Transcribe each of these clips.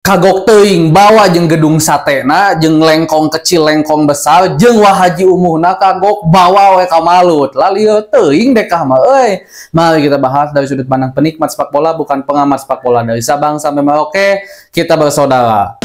Kagok teuing bawa jeung gedung satena jeung lengkong kecil lengkong besar jeung wahaji umuhna kagok bawa we ka Malut. Lalieu teuing deh kah mah euy. Mari kita bahas dari sudut pandang penikmat sepak bola bukan pengamat sepak bola. Dari Sabang sampai Merauke kita bersaudara.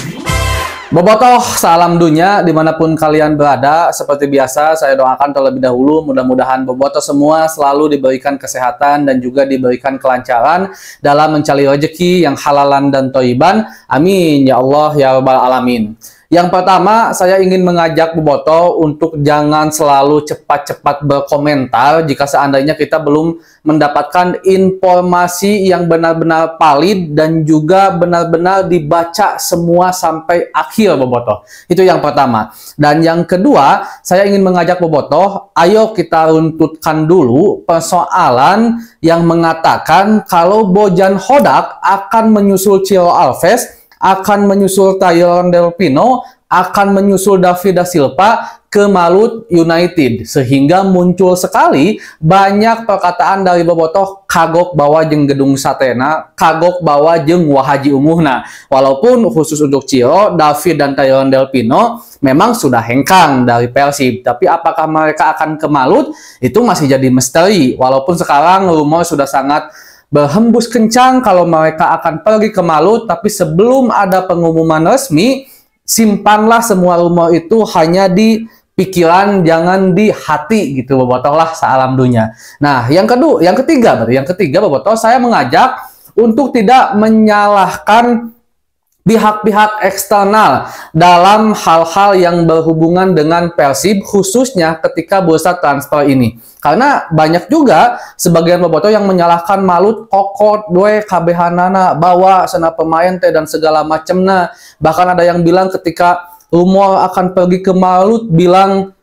Bobotoh, salam dunia dimanapun kalian berada. Seperti biasa saya doakan terlebih dahulu mudah-mudahan bobotoh semua selalu diberikan kesehatan dan juga diberikan kelancaran dalam mencari rezeki yang halalan dan thayyiban. Amin ya Allah ya rabbal alamin. Yang pertama, saya ingin mengajak bobotoh untuk jangan selalu cepat-cepat berkomentar jika seandainya kita belum mendapatkan informasi yang benar-benar valid dan juga benar-benar dibaca semua sampai akhir bobotoh. Itu yang pertama. Dan yang kedua, saya ingin mengajak bobotoh, ayo kita runtutkan dulu persoalan yang mengatakan kalau Bojan Hodak akan menyusul Ciro Alves, akan menyusul Tyrone Del Pino, akan menyusul David da Silva ke Malut United, sehingga muncul sekali banyak perkataan dari bobotoh kagok bawa jeung gedung satena, kagok bawa jeung wahaji umuhna. Walaupun khusus untuk Ciro, David dan Tyrone Del Pino memang sudah hengkang dari Persib, tapi apakah mereka akan ke Malut itu masih jadi misteri. Walaupun sekarang rumor sudah sangat berhembus kencang kalau mereka akan pergi ke Malut, tapi sebelum ada pengumuman resmi, simpanlah semua rumor itu hanya di pikiran, jangan di hati gitu bobotoh lah, salam dunia. Nah, yang ketiga bobotoh, saya mengajak untuk tidak menyalahkan pihak-pihak eksternal dalam hal-hal yang berhubungan dengan Persib, khususnya ketika bursa transfer ini. Karena banyak juga sebagian bobotoh yang menyalahkan Malut kokot dwe kabehanana bawa sana pemain teh dan segala macemna. Bahkan ada yang bilang ketika rumor akan pergi ke Malut bilang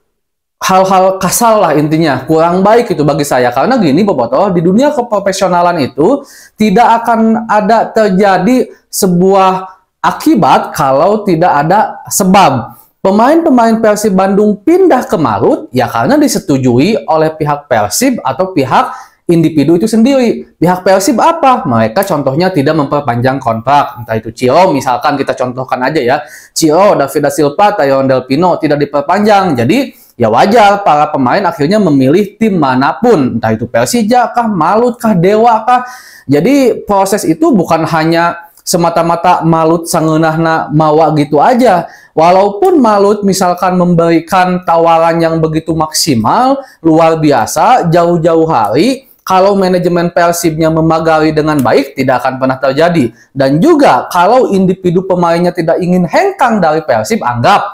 hal-hal kasar lah, intinya kurang baik itu bagi saya. Karena gini bobotoh, di dunia keprofesionalan itu tidak akan ada terjadi sebuah akibat kalau tidak ada sebab. Pemain-pemain Persib Bandung pindah ke Malut ya karena disetujui oleh pihak Persib atau pihak individu itu sendiri. Pihak Persib apa? Mereka contohnya tidak memperpanjang kontrak. Entah itu Ciro, misalkan kita contohkan aja ya. Ciro, David da Silva, Tyrone Del Pino tidak diperpanjang. Jadi ya wajar para pemain akhirnya memilih tim manapun. Entah itu Persija kah, Malut kah, Dewa kah. Jadi proses itu bukan hanya semata-mata Malut sangeunahna mawa gitu aja. Walaupun Malut misalkan memberikan tawaran yang begitu maksimal, luar biasa, jauh-jauh hari, kalau manajemen Persibnya memagari dengan baik, tidak akan pernah terjadi. Dan juga kalau individu pemainnya tidak ingin hengkang dari Persib, anggap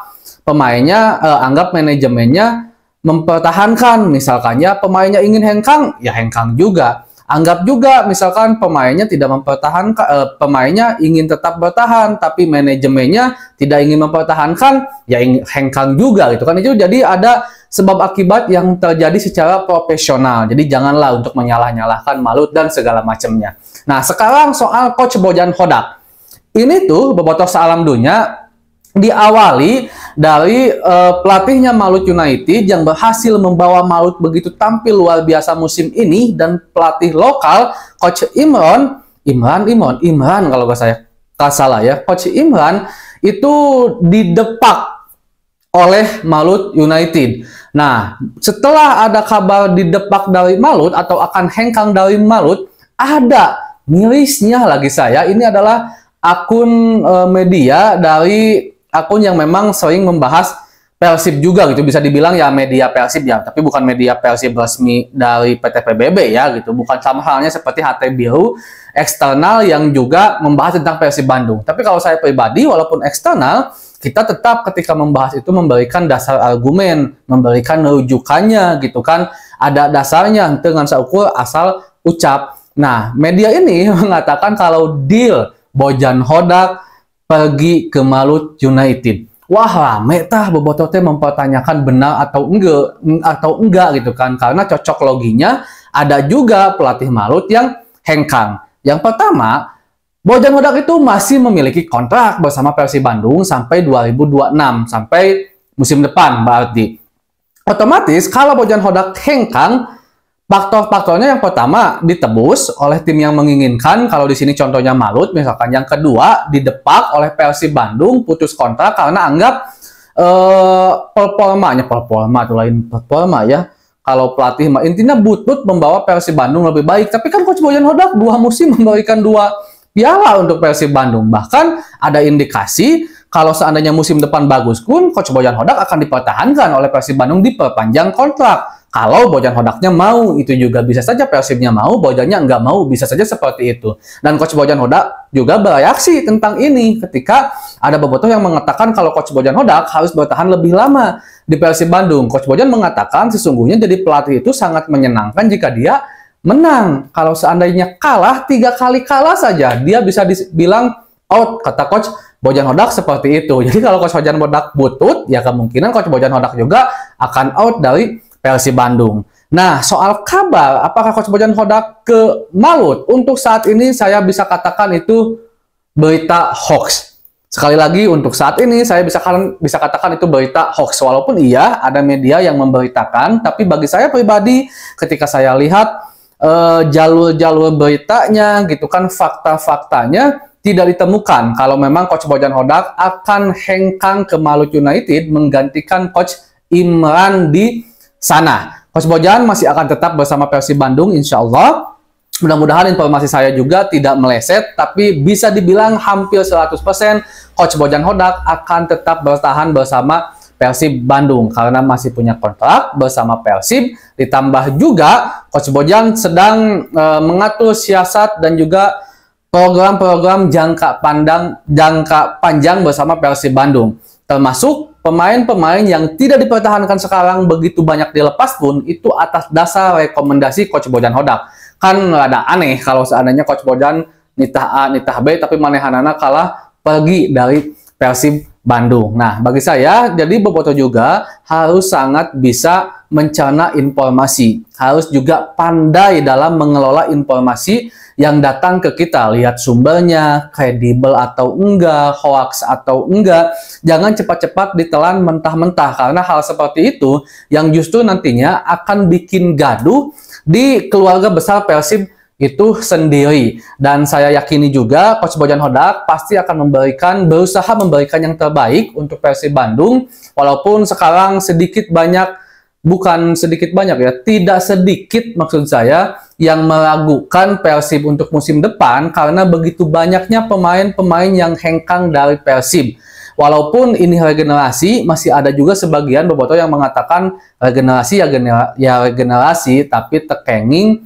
manajemennya mempertahankan. Misalkannya pemainnya ingin hengkang, ya hengkang juga. Anggap juga misalkan pemainnya tidak mempertahankan, pemainnya ingin tetap bertahan, tapi manajemennya tidak ingin mempertahankan, ya hengkang juga gitu kan. Itu jadi ada sebab akibat yang terjadi secara profesional. Jadi janganlah untuk menyalah-nyalahkan Malut dan segala macamnya. Nah, sekarang soal Coach Bojan Hodak. Ini tuh bobotoh salam dunia diawali dari pelatihnya Malut United yang berhasil membawa Malut begitu tampil luar biasa musim ini, dan pelatih lokal Coach Imran kalau saya nggak salah ya, Coach Imran itu didepak oleh Malut United. Nah, setelah ada kabar didepak dari Malut atau akan hengkang dari Malut, ada mirisnya lagi saya, ini adalah akun media dari akun yang memang sering membahas Persib juga gitu, bisa dibilang ya media Persib ya, tapi bukan media Persib resmi dari PT PBB ya gitu, bukan sama halnya seperti HT Biru eksternal yang juga membahas tentang Persib Bandung. Tapi kalau saya pribadi, walaupun eksternal, kita tetap ketika membahas itu memberikan dasar argumen, memberikan rujukannya gitu kan, ada dasarnya dengan seukur asal ucap. Nah, media ini mengatakan kalau deal Bojan Hodak pergi ke Malut United. Wah, rame tah bobotoh teh mempertanyakan benar atau enggak gitu kan. Karena cocok loginya ada juga pelatih Malut yang hengkang. Yang pertama, Bojan Hodak itu masih memiliki kontrak bersama Persib Bandung sampai 2026, sampai musim depan berarti. Otomatis kalau Bojan Hodak hengkang, Faktor-faktornya yang pertama ditebus oleh tim yang menginginkan, kalau di sini contohnya Malut misalkan. Yang kedua didepak oleh Persib Bandung putus kontrak karena anggap performa tuh lain performa ya. Kalau pelatih intinya Butut membawa Persib Bandung lebih baik, tapi kan Coach Bojan Hodak 2 musim memberikan 2 piala untuk Persib Bandung. Bahkan ada indikasi kalau seandainya musim depan bagus pun Coach Bojan Hodak akan dipertahankan oleh Persib Bandung diperpanjang kontrak. Kalau Bojan Hodaknya mau, itu juga bisa saja Persibnya mau, Bojannya nggak mau, bisa saja seperti itu. Dan Coach Bojan Hodak juga bereaksi tentang ini ketika ada bobotoh yang mengatakan kalau Coach Bojan Hodak harus bertahan lebih lama di Persib Bandung. Coach Bojan mengatakan sesungguhnya jadi pelatih itu sangat menyenangkan jika dia menang. Kalau seandainya kalah, 3 kali kalah saja, dia bisa dibilang out, kata Coach Bojan Hodak seperti itu. Jadi kalau Coach Bojan Hodak butut, ya kemungkinan Coach Bojan Hodak juga akan out dari Persib Bandung. Nah, soal kabar apakah Coach Bojan Hodak ke Malut, untuk saat ini saya bisa katakan itu berita hoax. Sekali lagi, untuk saat ini saya bisa katakan itu berita hoax. Walaupun iya ada media yang memberitakan, tapi bagi saya pribadi ketika saya lihat jalur-jalur beritanya gitu kan, fakta-faktanya tidak ditemukan kalau memang Coach Bojan Hodak akan hengkang ke Malut United menggantikan Coach Imran di sana. Coach Bojan masih akan tetap bersama Persib Bandung insya Allah. Mudah-mudahan informasi saya juga tidak meleset, tapi bisa dibilang hampir 100% Coach Bojan Hodak akan tetap bertahan bersama Persib Bandung karena masih punya kontrak bersama Persib. Ditambah juga Coach Bojan sedang mengatur siasat dan juga program-program jangka panjang bersama Persib Bandung, termasuk pemain-pemain yang tidak dipertahankan sekarang begitu banyak dilepas pun itu atas dasar rekomendasi Coach Bojan Hodak. Kan ada aneh kalau seandainya Coach Bojan nitah A, nitah B, tapi manehanana kalah pergi dari Persib Bandung. Nah, bagi saya, jadi bobotoh juga harus sangat bisa mencerna informasi. Harus juga pandai dalam mengelola informasi yang datang ke kita. Lihat sumbernya, kredibel atau enggak, hoax atau enggak. Jangan cepat-cepat ditelan mentah-mentah, karena hal seperti itu yang justru nantinya akan bikin gaduh di keluarga besar Persib itu sendiri. Dan saya yakini juga Coach Bojan Hodak pasti akan berusaha memberikan yang terbaik untuk Persib Bandung, walaupun sekarang bukan sedikit banyak ya, tidak sedikit maksud saya yang meragukan Persib untuk musim depan karena begitu banyaknya pemain-pemain yang hengkang dari Persib. Walaupun ini regenerasi, masih ada juga sebagian bobotoh yang mengatakan regenerasi ya regenerasi, tapi tekenging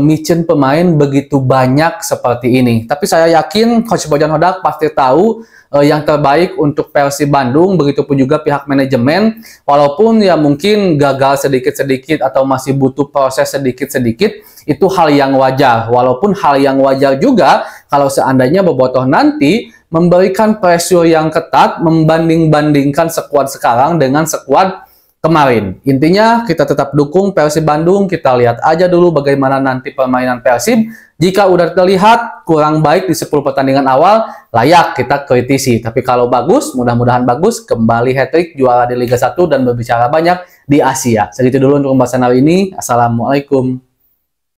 micin pemain begitu banyak seperti ini. Tapi saya yakin Coach Bojan Hodak pasti tahu yang terbaik untuk Persib Bandung, begitupun juga pihak manajemen. Walaupun ya mungkin gagal sedikit-sedikit atau masih butuh proses sedikit-sedikit, itu hal yang wajar. Walaupun hal yang wajar juga kalau seandainya bobotoh nanti memberikan pressure yang ketat, membanding-bandingkan skuad sekarang dengan skuad kemarin. Intinya kita tetap dukung Persib Bandung, kita lihat aja dulu bagaimana nanti permainan Persib. Jika udah terlihat kurang baik di 10 pertandingan awal, layak kita kritisi. Tapi kalau bagus, mudah-mudahan bagus, kembali hat-trick, juara di Liga 1 dan berbicara banyak di Asia. Segitu dulu untuk pembahasan hari ini. Assalamualaikum.